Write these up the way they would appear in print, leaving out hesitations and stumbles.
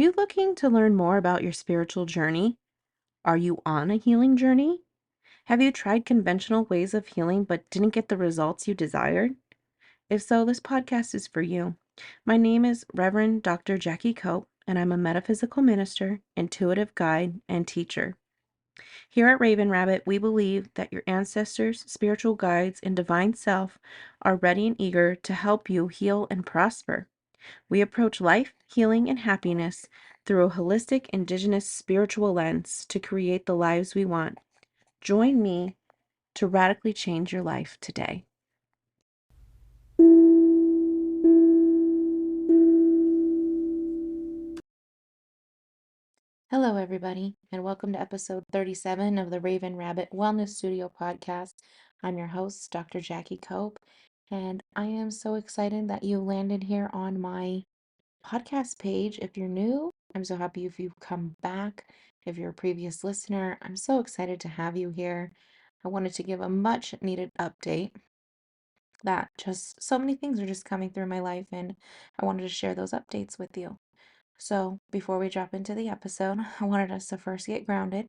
you looking to learn more about your spiritual journey? Are you on a healing journey? Have you tried conventional ways of healing but didn't get the results you desired? If so, this podcast is for you. My name is Reverend Dr. Jackie Cope, and I'm a metaphysical minister, intuitive guide, and teacher. Here at RavenRabbit, we believe that your ancestors, spiritual guides, and divine self are ready and eager to help you heal and prosper. We approach life, healing, and happiness through a holistic, indigenous spiritual lens to create the lives we want. Join me to radically change your life today. Hello, everybody, and welcome to episode 37 of the Raven Rabbit Wellness Studio podcast. I'm your host, Dr. Jackie Cope, and I am so excited that you landed here on my podcast page. If you're new, I'm so happy if you've come back. If you're a previous listener, I'm so excited to have you here. I wanted to give a much needed update that just so many things are just coming through my life, and I wanted to share those updates with you. So, before we drop into the episode, I wanted us to first get grounded.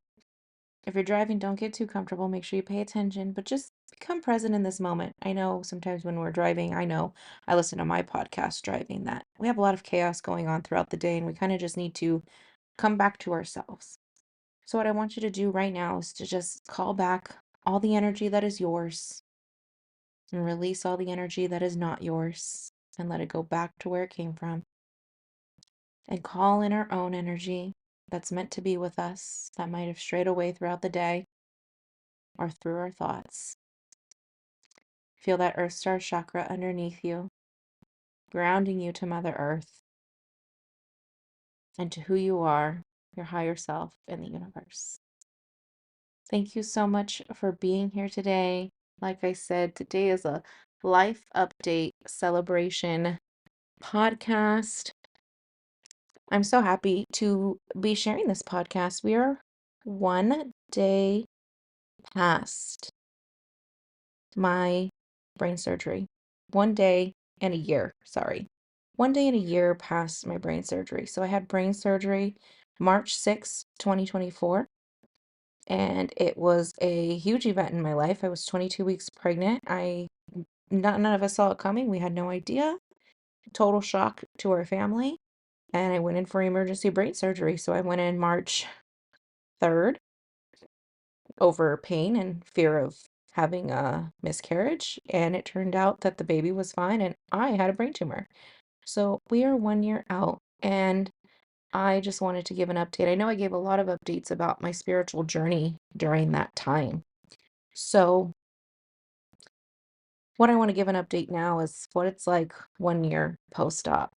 If you're driving, don't get too comfortable. Make sure you pay attention, but just become present in this moment. I know sometimes when we're driving, I know I listen to my podcast driving that we have a lot of chaos going on throughout the day and we kind of just need to come back to ourselves. So, what I want you to do right now is to just call back all the energy that is yours and release all the energy that is not yours and let it go back to where it came from and call in our own energy that's meant to be with us that might have strayed away throughout the day or through our thoughts. Feel that Earth Star chakra underneath you, grounding you to Mother Earth and to who you are, your higher self, in the universe. Thank you so much for being here today. Like I said, today is a life update celebration podcast. I'm so happy to be sharing this podcast. We are one day past my brain surgery. 1 day and a year, sorry. 1 day and a year past my brain surgery. So I had brain surgery March 6th, 2024. And it was a huge event in my life. I was 22 weeks pregnant. None of us saw it coming. We had no idea. Total shock to our family. And I went in for emergency brain surgery. So I went in March 3rd over pain and fear of having a miscarriage, and it turned out that the baby was fine and I had a brain tumor. So we are 1 year out, and I just wanted to give an update. I know I gave a lot of updates about my spiritual journey during that time. So what I want to give an update now is what it's like 1 year post-op.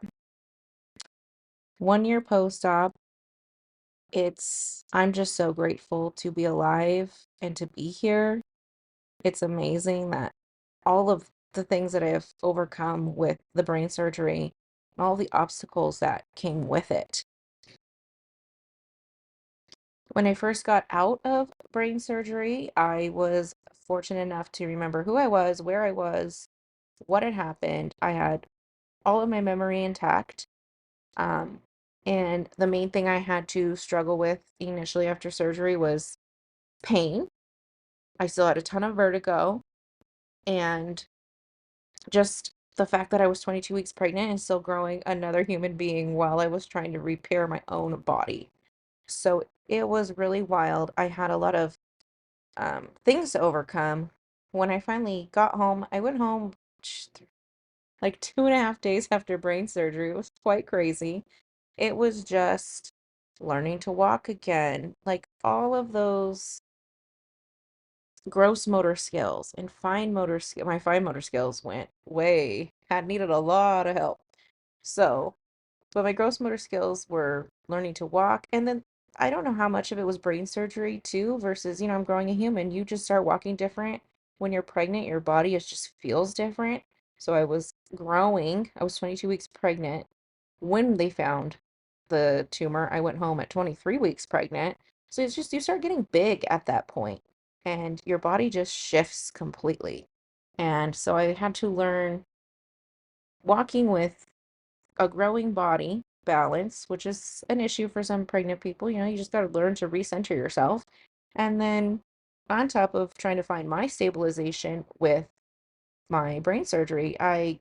1 year post-op, I'm just so grateful to be alive and to be here. It's amazing that all of the things that I have overcome with the brain surgery, all the obstacles that came with it. When I first got out of brain surgery, I was fortunate enough to remember who I was, where I was, what had happened. I had all of my memory intact. Um, and the main thing I had to struggle with initially after surgery was pain. I still had a ton of vertigo and just the fact that I was 22 weeks pregnant and still growing another human being while I was trying to repair my own body. So it was really wild. I had a lot of things to overcome. When I finally got home, I went home like 2.5 days after brain surgery. It was quite crazy. It was just learning to walk again, like all of those gross motor skills and fine motor skill. My fine motor skills went way, had needed a lot of help. So, but my gross motor skills were learning to walk. And then I don't know how much of it was brain surgery too, versus, I'm growing a human. You just start walking different. When you're pregnant, your body just feels different. So I was growing. I was 22 weeks pregnant when they found the tumor. I went home at 23 weeks pregnant. So it's just, you start getting big at that point and your body just shifts completely. And so I had to learn walking with a growing body balance, which is an issue for some pregnant people. You just got to learn to recenter yourself. And then on top of trying to find my stabilization with my brain surgery, I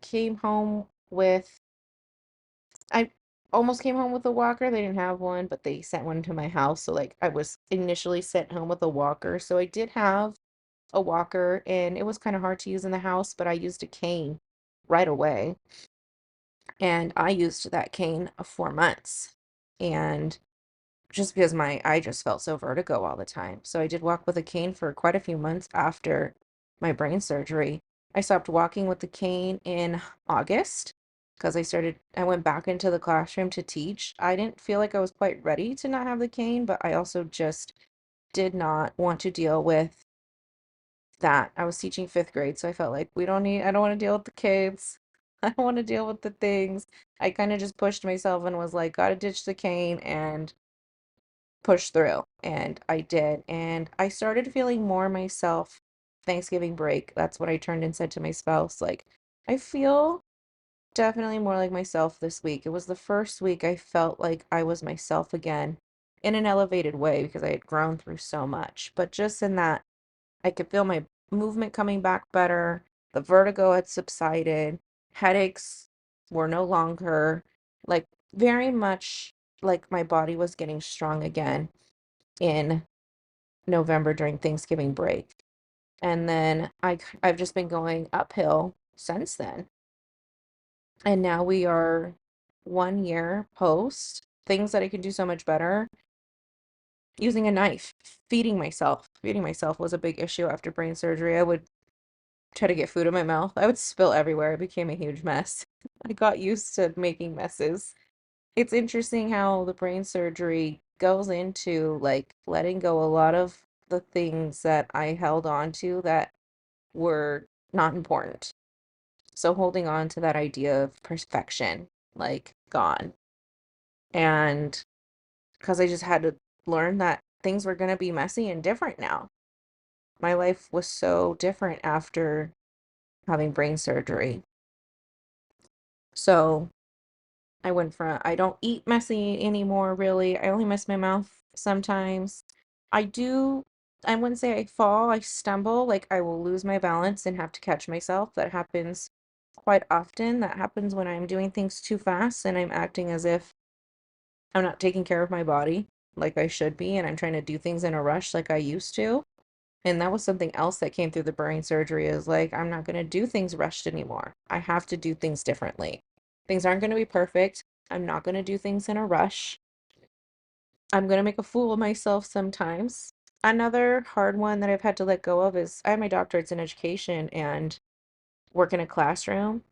almost came home with a walker. They didn't have one, but they sent one to my house. So, like, I was initially sent home with a walker. So, I did have a walker, and it was kind of hard to use in the house, but I used a cane right away. And I used that cane for months. And just because I just felt so vertigo all the time. So I did walk with a cane for quite a few months after my brain surgery. I stopped walking with the cane in August because I went back into the classroom to teach. I didn't feel like I was quite ready to not have the cane, but I also just did not want to deal with that. I was teaching fifth grade, so I felt like I don't want to deal with the kids. I don't want to deal with the things. I kind of just pushed myself and was like, gotta ditch the cane and push through. And I did. And I started feeling more myself Thanksgiving break. That's what I turned and said to my spouse. Like, I feel definitely more like myself this week. It was the first week I felt like I was myself again in an elevated way because I had grown through so much. But just in that, I could feel my movement coming back better. The vertigo had subsided. Headaches were no longer like very much like my body was getting strong again in November during Thanksgiving break. And then I've just been going uphill since then. And now we are 1 year post. Things that I can do so much better. Using a knife, feeding myself. Feeding myself was a big issue after brain surgery. I would try to get food in my mouth. I would spill everywhere. It became a huge mess. I got used to making messes. It's interesting how the brain surgery goes into like letting go a lot of the things that I held on to that were not important. So holding on to that idea of perfection, like gone. And because I just had to learn that things were going to be messy and different now. My life was so different after having brain surgery. So I don't eat messy anymore, really. I only mess my mouth sometimes. I do, I wouldn't say I fall, I stumble, like I will lose my balance and have to catch myself. That happens quite often. That happens when I'm doing things too fast and I'm acting as if I'm not taking care of my body like I should be, and I'm trying to do things in a rush like I used to. And that was something else that came through the brain surgery is like, I'm not going to do things rushed anymore. I have to do things differently. Things aren't going to be perfect. I'm not going to do things in a rush. I'm going to make a fool of myself sometimes. Another hard one that I've had to let go of is I have my doctorates in education and work in a classroom.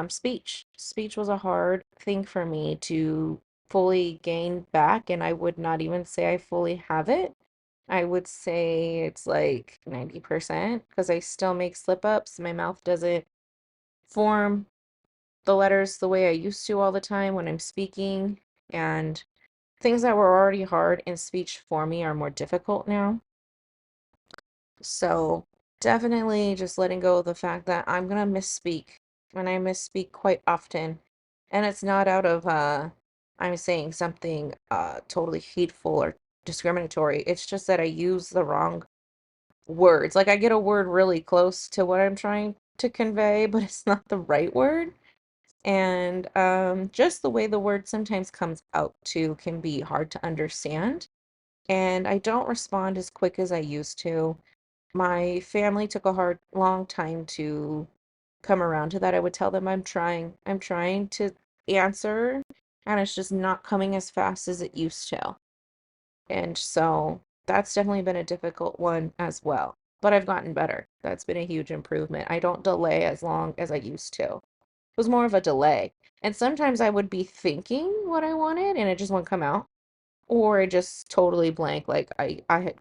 Speech. Speech was a hard thing for me to fully gain back, and I would not even say I fully have it. I would say it's like 90% because I still make slip ups. My mouth doesn't form the letters the way I used to all the time when I'm speaking, and things that were already hard in speech for me are more difficult now. So definitely just letting go of the fact that I'm gonna misspeak, and I misspeak quite often. And it's not out of I'm saying something totally hateful or discriminatory. It's just that I use the wrong words. Like I get a word really close to what I'm trying to convey, but it's not the right word. And just the way the word sometimes comes out too can be hard to understand. And I don't respond as quick as I used to. My family took a long time to come around to that. I would tell them I'm trying to answer, and it's just not coming as fast as it used to. And so that's definitely been a difficult one as well. But I've gotten better. That's been a huge improvement. I don't delay as long as I used to. It was more of a delay. And sometimes I would be thinking what I wanted and it just won't come out. Or I just totally blank. Like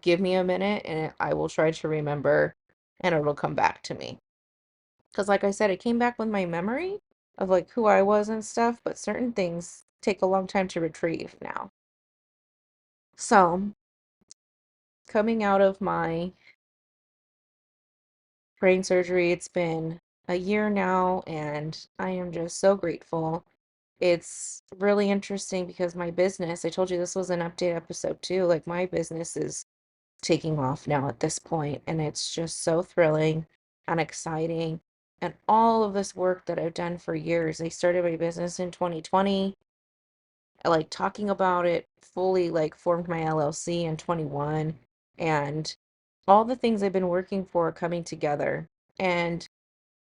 give me a minute and I will try to remember and it'll come back to me. Because like I said, it came back with my memory of like who I was and stuff, but certain things take a long time to retrieve now. So coming out of my brain surgery, it's been a year now, and I am just so grateful. it's really interesting because my business, I told you this was an update episode too, like my business is taking off now at this point, and it's just so thrilling and exciting. And all of this work that I've done for years, I started my business in 2020, like talking about it fully, like formed my LLC in 21, and all the things I've been working for are coming together. And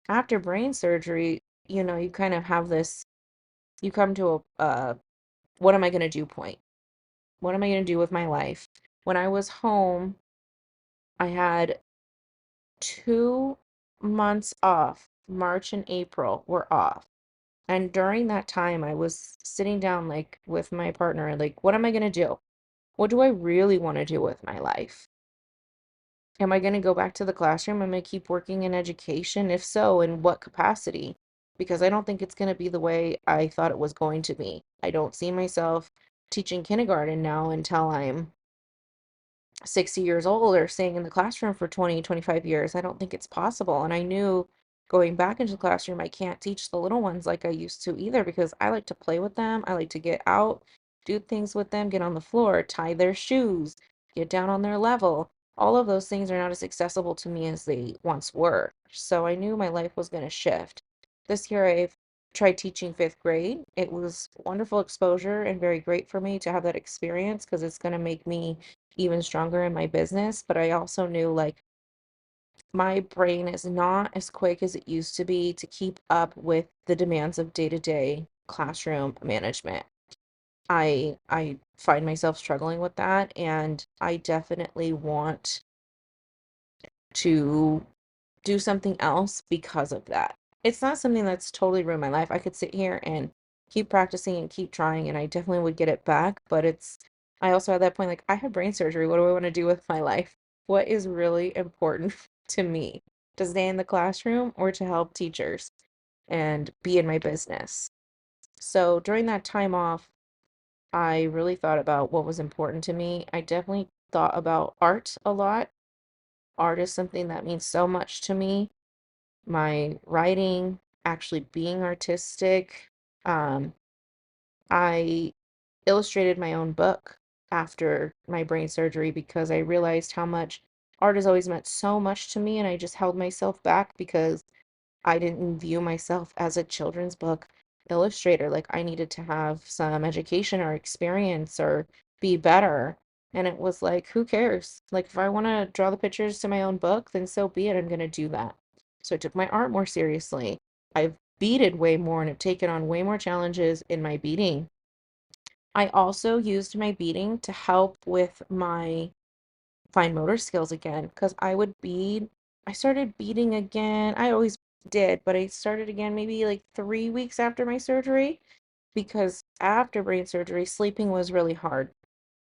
after brain surgery, you kind of have this, you come to a what am I going to do point? What am I going to do with my life? When I was home, I had 2 months off. March and April were off. And during that time, I was sitting down like with my partner, like, what am I going to do? What do I really want to do with my life? Am I going to go back to the classroom? Am I keep working in education? If so, in what capacity? Because I don't think it's going to be the way I thought it was going to be. I don't see myself teaching kindergarten now until I'm 60 years old or staying in the classroom for 20, 25 years. I don't think it's possible. And I knew going back into the classroom, I can't teach the little ones like I used to either because I like to play with them. I like to get out, do things with them, get on the floor, tie their shoes, get down on their level. All of those things are not as accessible to me as they once were. So I knew my life was going to shift. This year, I've tried teaching fifth grade. It was wonderful exposure and very great for me to have that experience because it's going to make me even stronger in my business. But I also knew like my brain is not as quick as it used to be to keep up with the demands of day-to-day classroom management. I find myself struggling with that, and I definitely want to do something else because of that. It's not something that's totally ruined my life. I could sit here and keep practicing and keep trying, and I definitely would get it back. But I also at that point, like, I had brain surgery. What do I want to do with my life? What is really important to me? To stay in the classroom or to help teachers and be in my business? So during that time off, I really thought about what was important to me. I definitely thought about art a lot. Art is something that means so much to me, my writing, actually being artistic. Um, I illustrated my own book after my brain surgery because I realized how much art has always meant so much to me, and I just held myself back because I didn't view myself as a children's book illustrator. Like I needed to have some education or experience or be better. And it was like, who cares? Like if I want to draw the pictures to my own book, then so be it. I'm going to do that. So I took my art more seriously. I've beaded way more and have taken on way more challenges in my beading. I also used my beading to help with my fine motor skills again because I would bead. I started beading again. I always did, but I started again maybe like 3 weeks after my surgery because after brain surgery, sleeping was really hard.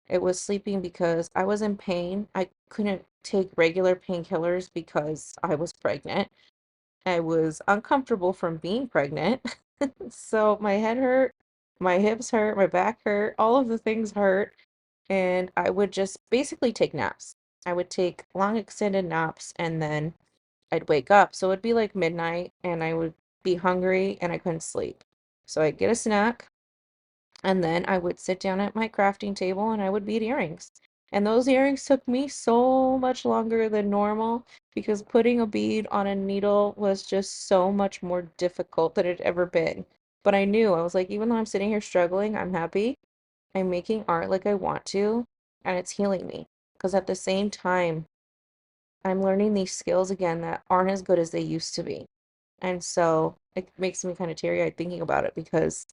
It was sleeping because I was in pain. I couldn't take regular painkillers because I was pregnant. I was uncomfortable from being pregnant. So my head hurt, my hips hurt, my back hurt, all of the things hurt, and I would just basically take naps. I would take long extended naps and then I'd wake up. So it'd be like midnight and I would be hungry and I couldn't sleep. So I'd get a snack and then I would sit down at my crafting table and I would bead earrings. And those earrings took me so much longer than normal because putting a bead on a needle was just so much more difficult than it had ever been. But I knew, I was like, even though I'm sitting here struggling, I'm happy. I'm making art like I want to, and it's healing me. Because at the same time, I'm learning these skills again that aren't as good as they used to be. And so it makes me kind of teary-eyed thinking about it because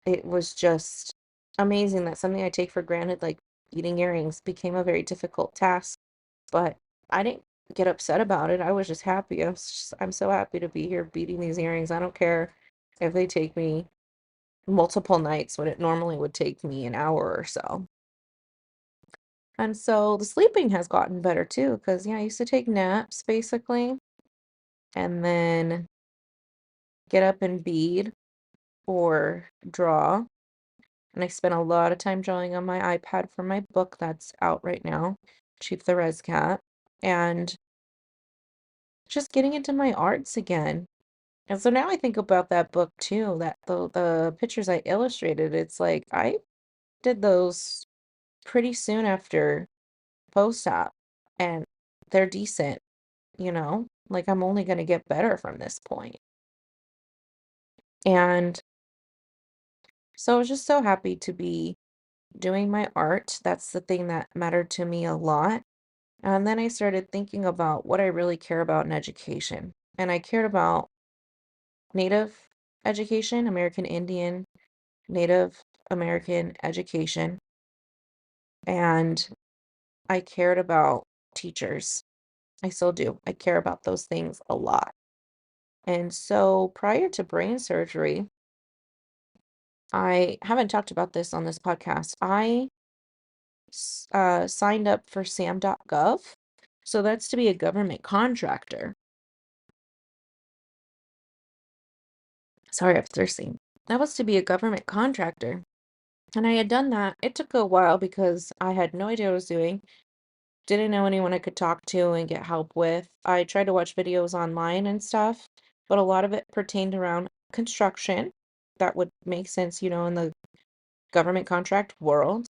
it was just amazing that something I take for granted, like eating earrings, became a very difficult task. But I didn't get upset about it. I was just happy. I'm so happy to be here beating these earrings. I don't care if they take me multiple nights when it normally would take me an hour or so. And so the sleeping has gotten better too, because yeah, I used to take naps basically and then get up and bead or draw. And I spent a lot of time drawing on my iPad for my book that's out right now, Chief the Res Cat, and just getting into my arts again. And so now I think about that book too, that the pictures I illustrated, it's like I did those pretty soon after post-op, and they're decent, you know? Like I'm only going to get better from this point. And so I was just so happy to be doing my art. That's the thing that mattered to me a lot. And then I started thinking about what I really care about in education. And I cared about Native education, American Indian, Native American education, and I cared about teachers. I still do. I care about those things a lot. And so prior to brain surgery, I haven't talked about this on this podcast. I signed up for sam.gov. So that's to be a government contractor. Sorry, I'm thirsty. That was to be a government contractor. And I had done that. It took a while because I had no idea what I was doing. Didn't know anyone I could talk to and get help with. I tried to watch videos online and stuff, but a lot of it pertained around construction. That would make sense, in the government contract world.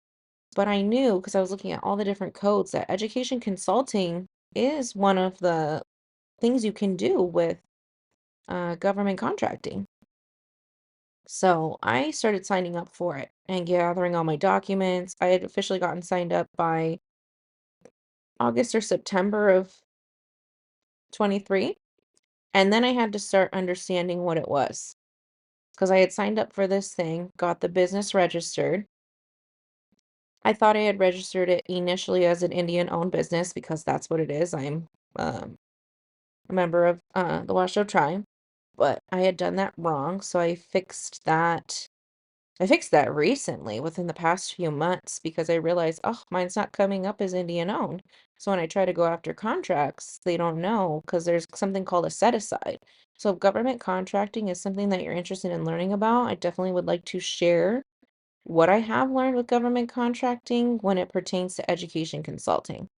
But I knew because I was looking at all the different codes that education consulting is one of the things you can do with government contracting. So I started signing up for it and gathering all my documents. I had officially gotten signed up by August or September of 23. And then I had to start understanding what it was because I had signed up for this thing, got the business registered. I thought I had registered it initially as an Indian-owned business because that's what it is. I'm a member of the Washoe tribe, but I had done that wrong, so I fixed that. I fixed that recently within the past few months because I realized, oh, mine's not coming up as Indian-owned. So when I try to go after contracts, they don't know because there's something called a set aside. So if government contracting is something that you're interested in learning about, I definitely would like to share what I have learned with government contracting when it pertains to education consulting,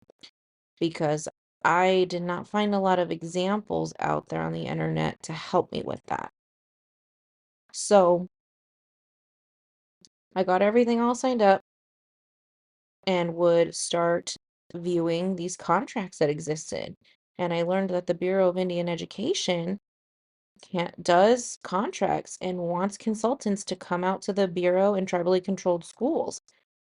because I did not find a lot of examples out there on the internet to help me with that. So I got everything all signed up and would start viewing these contracts that existed. And I learned that the Bureau of Indian Education does contracts and wants consultants to come out to the Bureau in tribally controlled schools.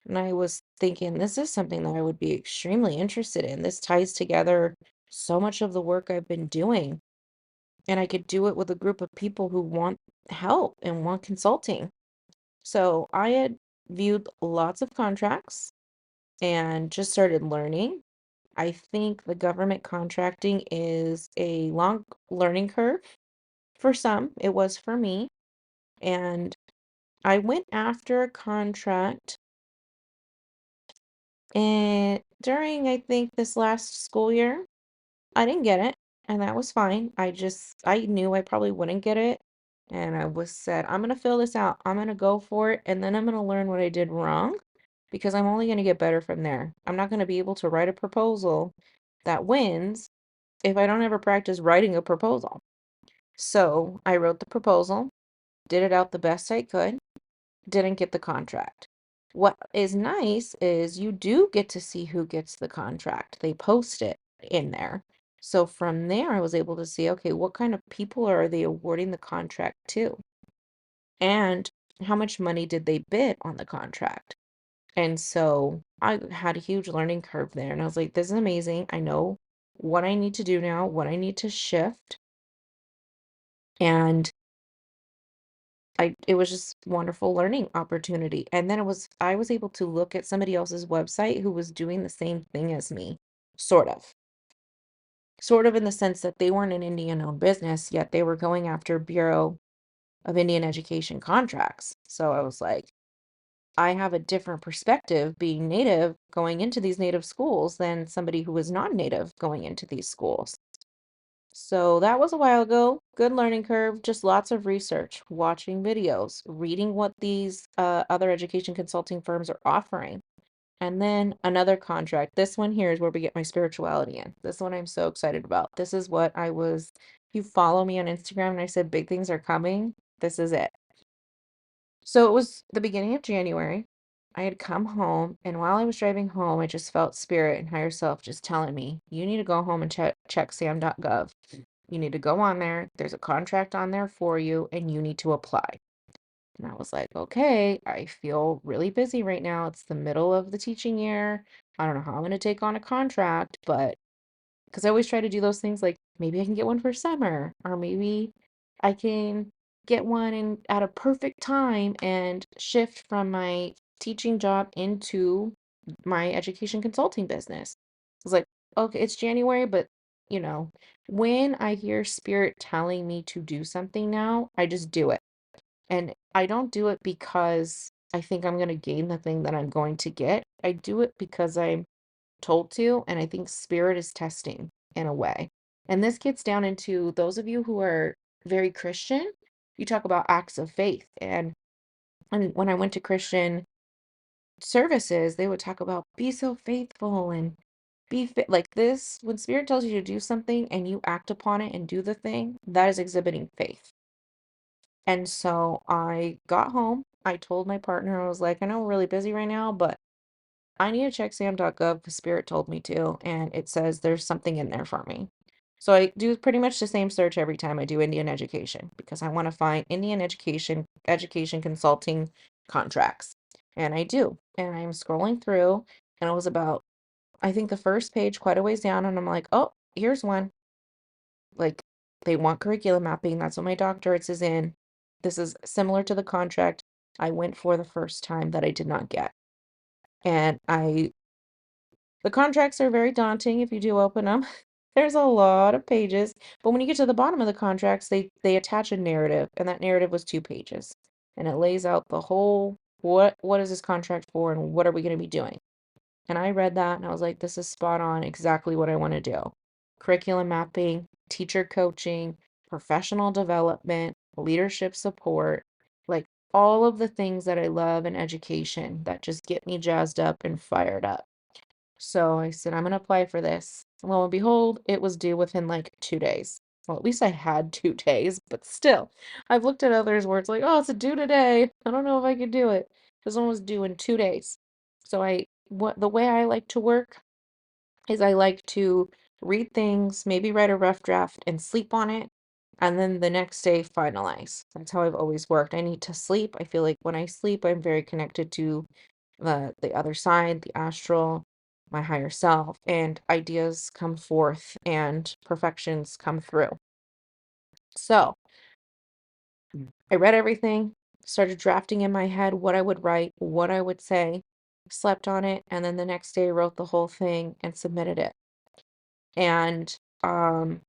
And I was thinking, this is something that I would be extremely interested in. This ties together so much of the work I've been doing, and I could do it with a group of people who want help and want consulting. So I had viewed lots of contracts and just started learning. I think the government contracting is a long learning curve for some. It was for me. And I went after a contract and during, I think, this last school year. I didn't get it, and that was fine. I knew I probably wouldn't get it. And I was said, I'm gonna fill this out. I'm gonna go for it, and then I'm gonna learn what I did wrong because I'm only gonna get better from there. I'm not gonna be able to write a proposal that wins if I don't ever practice writing a proposal. So I wrote the proposal, did it out the best I could, didn't get the contract. What is nice is you do get to see who gets the contract. They post it in there. So from there, I was able to see, okay, what kind of people are they awarding the contract to? And how much money did they bid on the contract? And so I had a huge learning curve there. And I was like, this is amazing. I know what I need to do now, what I need to shift. And it was just wonderful learning opportunity. And then I was able to look at somebody else's website who was doing the same thing as me, sort of. Sort of in the sense that they weren't an Indian-owned business, yet they were going after Bureau of Indian Education contracts. So I was like, I have a different perspective being native going into these native schools than somebody who was non-native going into these schools. So that was a while ago. Good learning curve, just lots of research, watching videos, reading what these other education consulting firms are offering. And then another contract. This one here is where we get my spirituality in. This one I'm so excited about. This is what you follow me on Instagram and I said big things are coming. This is it. So it was the beginning of January. I had come home, and while I was driving home, I just felt spirit and higher self just telling me, you need to go home and check sam.gov. You need to go on there. There's a contract on there for you, and you need to apply. And I was like, okay, I feel really busy right now. It's the middle of the teaching year. I don't know how I'm going to take on a contract, but because I always try to do those things like maybe I can get one for summer, or maybe I can get one in at a perfect time and shift from my teaching job into my education consulting business. I was like, okay, it's January, but you know, when I hear spirit telling me to do something now, I just do it. And I don't do it because I think I'm going to gain the thing that I'm going to get. I do it because I'm told to, and I think spirit is testing in a way. And this gets down into those of you who are very Christian, you talk about acts of faith. And when I went to Christian services, they would talk about be so faithful and like this. When spirit tells you to do something and you act upon it and do the thing, that is exhibiting faith. And so I got home. I told my partner, I was like, I know we're really busy right now, but I need to check sam.gov because Spirit told me to, and it says there's something in there for me. So I do pretty much the same search every time I do Indian education because I want to find Indian education consulting contracts. And I do. And I'm scrolling through, and it was about, I think the first page quite a ways down, and I'm like, oh, here's one. Like, they want curriculum mapping. That's what my doctorates is in. This is similar to the contract I went for the first time that I did not get. And the contracts are very daunting if you do open them. There's a lot of pages, but when you get to the bottom of the contracts, they attach a narrative, and that narrative was 2 pages, and it lays out the whole what is this contract for, and what are we going to be doing. And I read that, and I was like, this is spot on, exactly what I want to do. Curriculum mapping, teacher coaching, professional development, leadership support, like all of the things that I love in education that just get me jazzed up and fired up. So I said, I'm going to apply for this. Lo and behold, it was due within like 2 days. Well, at least I had 2 days, but still, I've looked at others where it's like, oh, it's due today. I don't know if I could do it. This one was due in 2 days. So the way I like to work is I like to read things, maybe write a rough draft and sleep on it, and then the next day finalize. That's how I've always worked. I need to sleep. I feel like when I sleep, I'm very connected to the other side, the astral, my higher self, and ideas come forth and perfections come through. So I read everything, started drafting in my head what I would write, what I would say, slept on it, and then the next day wrote the whole thing and submitted it. And um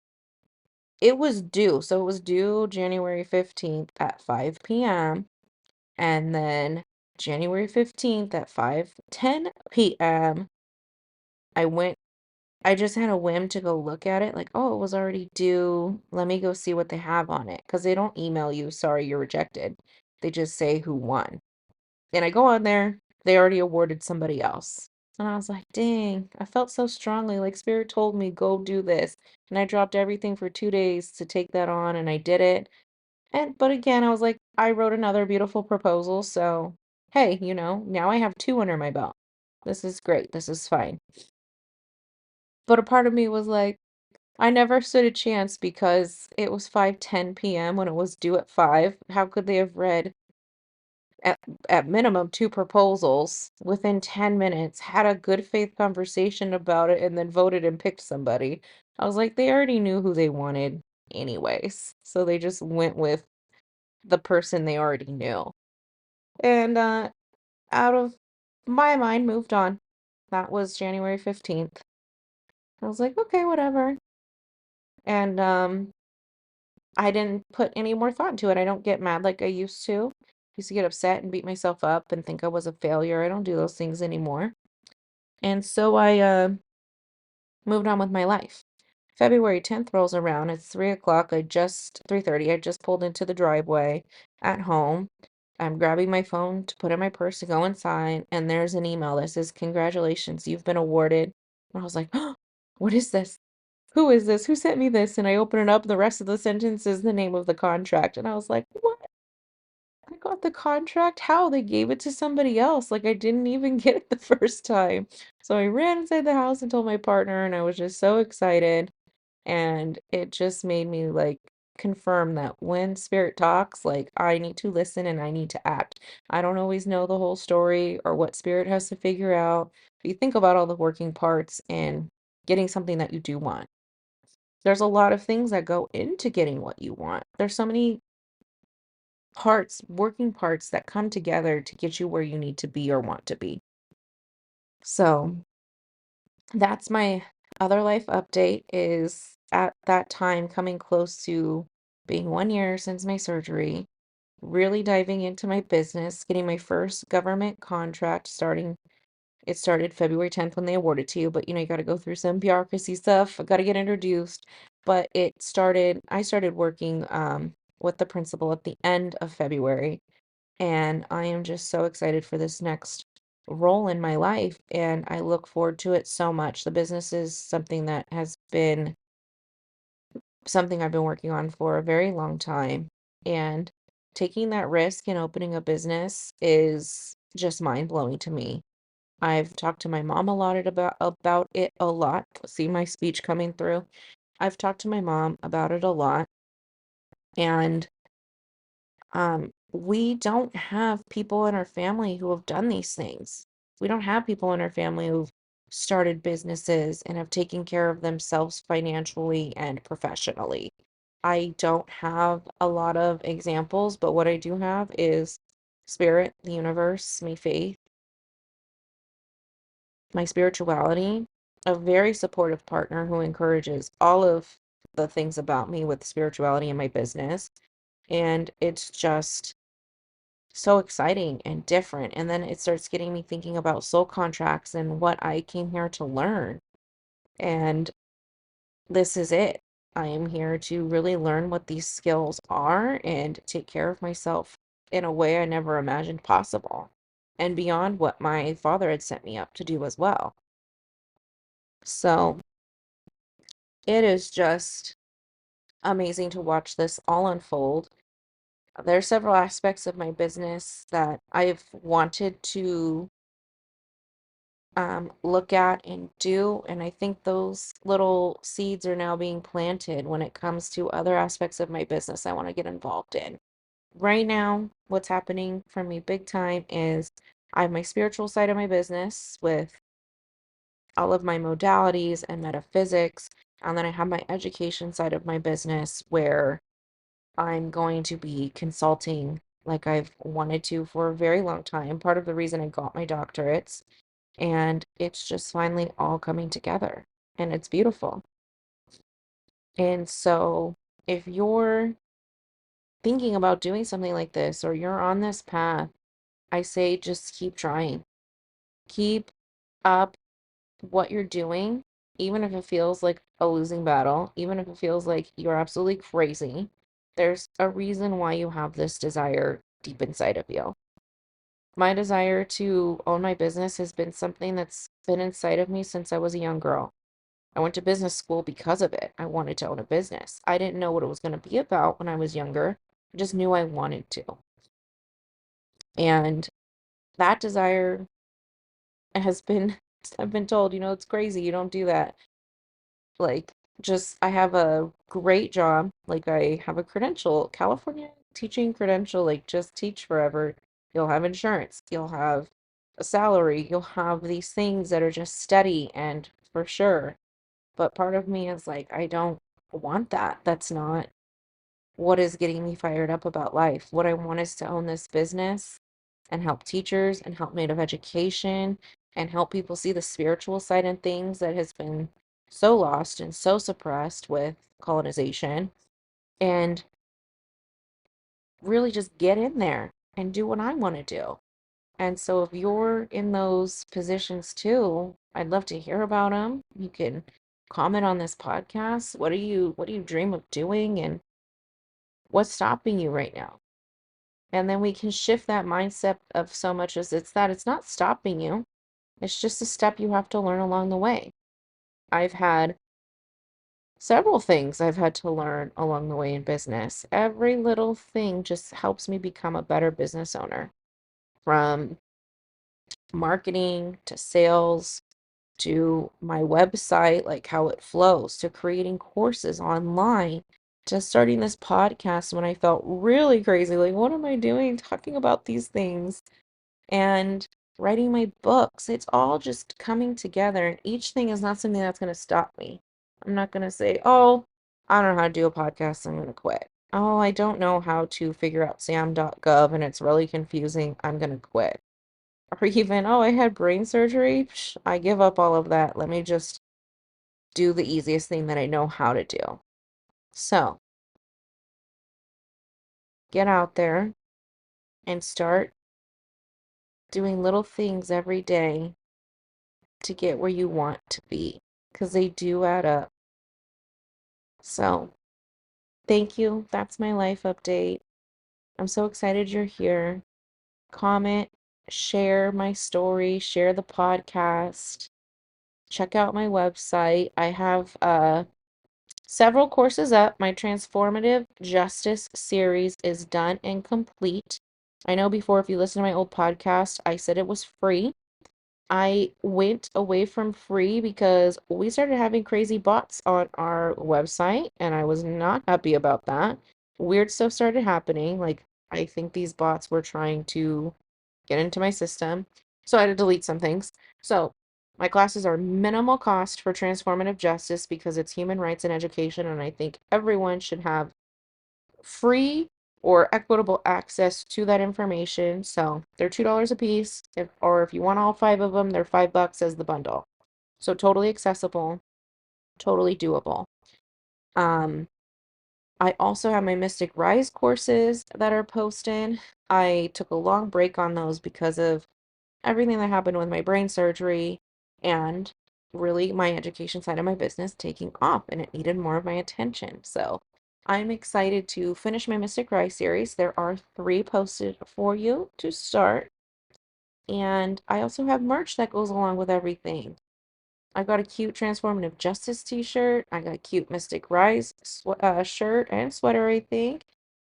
it was due. So it was due January 15th at 5 p.m. And then January 15th at 5:10 p.m. I went I just had a whim to go look at it, like, oh, it was already due. Let me go see what they have on it. Because they don't email you, sorry, you're rejected. They just say who won. And I go on there, they already awarded somebody else. And I was like, dang, I felt so strongly, like Spirit told me, go do this. And I dropped everything for 2 days to take that on, and I did it. But again, I was like, I wrote another beautiful proposal, so hey, now I have two under my belt. This is great. This is fine. But a part of me was like, I never stood a chance because it was 5:10 p.m. when it was due at 5. How could they have read at, at minimum two proposals within 10 minutes, had a good faith conversation about it, and then voted and picked somebody? I was like, they already knew who they wanted anyways. So they just went with the person they already knew. And out of my mind, moved on. That was January 15th. I was like, okay, whatever. And I didn't put any more thought into it. I don't get mad like I used to. I used to get upset and beat myself up and think I was a failure. I don't do those things anymore. And so I moved on with my life. February 10th rolls around. It's 3 o'clock. 3:30. I just pulled into the driveway at home. I'm grabbing my phone to put in my purse to go inside, and there's an email that says, "Congratulations, you've been awarded." And I was like, "Oh, what is this? Who is this? Who sent me this?" And I open it up, and the rest of the sentence is the name of the contract. And I was like, "What? I got the contract? How? They gave it to somebody else. Like I didn't even get it the first time." So I ran inside the house and told my partner, and I was just so excited. And it just made me like confirm that when spirit talks, like I need to listen and I need to act. I don't always know the whole story or what spirit has to figure out. But you think about all the working parts and getting something that you do want. There's a lot of things that go into getting what you want. There's so many parts, working parts that come together to get you where you need to be or want to be. So that's my other life update is at that time coming close to being 1 year since my surgery, really diving into my business, getting my first government contract starting. It started February 10th when they awarded to you, but you got to go through some bureaucracy stuff. I got to get introduced. But I started working with the principal at the end of February, and I am just so excited for this next role in my life, and I look forward to it so much. The business is something that has been something I've been working on for a very long time, and taking that risk and opening a business is just mind-blowing to me. I've talked to my mom a lot about it a lot. See my speech coming through. I've talked to my mom about it a lot, and we don't have people in our family who have done these things. We don't have people in our family who've started businesses and have taken care of themselves financially and professionally. I don't have a lot of examples, but what I do have is spirit, the universe, my faith, my spirituality, a very supportive partner who encourages all of the things about me with spirituality in my business. And it's just so exciting and different. And then it starts getting me thinking about soul contracts and what I came here to learn. And this is it. I am here to really learn what these skills are and take care of myself in a way I never imagined possible, and beyond what my father had set me up to do as well. So it is just amazing to watch this all unfold. There are several aspects of my business that I've wanted to look at and do. And I think those little seeds are now being planted when it comes to other aspects of my business I want to get involved in. Right now, what's happening for me big time is I have my spiritual side of my business with all of my modalities and metaphysics. And then I have my education side of my business where I'm going to be consulting like I've wanted to for a very long time. Part of the reason I got my doctorates, and it's just finally all coming together, and it's beautiful. And so if you're thinking about doing something like this or you're on this path, I say just keep trying. Keep up what you're doing, even if it feels like a losing battle, even if it feels like you're absolutely crazy. There's a reason why you have this desire deep inside of you. My desire to own my business has been something that's been inside of me since I was a young girl. I went to business school because of it. I wanted to own a business. I didn't know what it was going to be about when I was younger. I just knew I wanted to. And that desire has been, I've been told, it's crazy. You don't do that. Like, just, I have a great job. Like, I have a credential, California teaching credential, like, just teach forever. You'll have insurance. You'll have a salary. You'll have these things that are just steady and for sure. But part of me is like, I don't want that. That's not what is getting me fired up about life. What I want is to own this business and help teachers and help Native education and help people see the spiritual side in things that has been so lost and so suppressed with colonization, and really just get in there and do what I want to do. And so if you're in those positions too, I'd love to hear about them. You can comment on this podcast. What do you dream of doing, and what's stopping you right now? And then we can shift that mindset of so much as it's not stopping you. It's just a step you have to learn along the way. I've had several things I've had to learn along the way in business. Every little thing just helps me become a better business owner, from marketing to sales to my website, like how it flows, to creating courses online, to starting this podcast when I felt really crazy. Like, what am I doing talking about these things? And writing my books. It's all just coming together. And each thing is not something that's going to stop me. I'm not going to say, oh, I don't know how to do a podcast, I'm going to quit. Oh, I don't know how to figure out sam.gov and it's really confusing, I'm going to quit. Or even, oh, I had brain surgery. Psh, I give up all of that. Let me just do the easiest thing that I know how to do. So get out there and start doing little things every day to get where you want to be, because they do add up. So thank you. That's my life update. I'm so excited you're here. Comment, share my story, share the podcast. Check out my website. I have several courses up. My Transformative Justice series is done and complete. I know before, if you listen to my old podcast, I said it was free. I went away from free because we started having crazy bots on our website, and I was not happy about that. Weird stuff started happening. Like, I think these bots were trying to get into my system, so I had to delete some things. So, my classes are minimal cost for transformative justice because it's human rights and education, and I think everyone should have free or equitable access to that information. So they're $2 a piece. If you want all 5 of them, they're $5 as the bundle. So totally accessible, totally doable. Um, I also have my Mystic Rise courses that are posted. I took a long break on those because of everything that happened with my brain surgery and really my education side of my business taking off, and it needed more of my attention. So I'm excited to finish my Mystic Rise series. There are 3 posted for you to start. And I also have merch that goes along with everything. I got a cute Transformative Justice t-shirt. I got a cute Mystic Rise shirt and sweater, I think.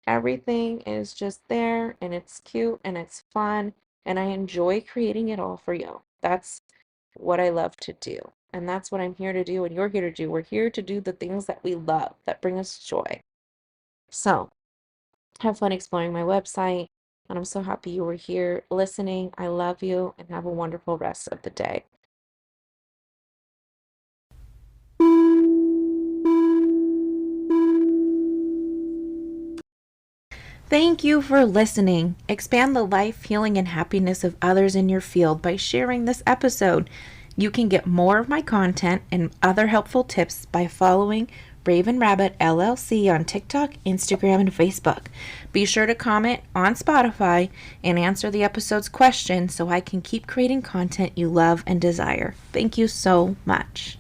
Everything is just there, and it's cute, and it's fun, and I enjoy creating it all for you. That's what I love to do. And that's what I'm here to do, and you're here to do. We're here to do the things that we love, that bring us joy. So, have fun exploring my website, and I'm so happy you were here listening. I love you, and have a wonderful rest of the day. Thank you for listening. Expand the life, healing, and happiness of others in your field by sharing this episode. You can get more of my content and other helpful tips by following RavenRabbit LLC on TikTok, Instagram, and Facebook. Be sure to comment on Spotify and answer the episode's question so I can keep creating content you love and desire. Thank you so much.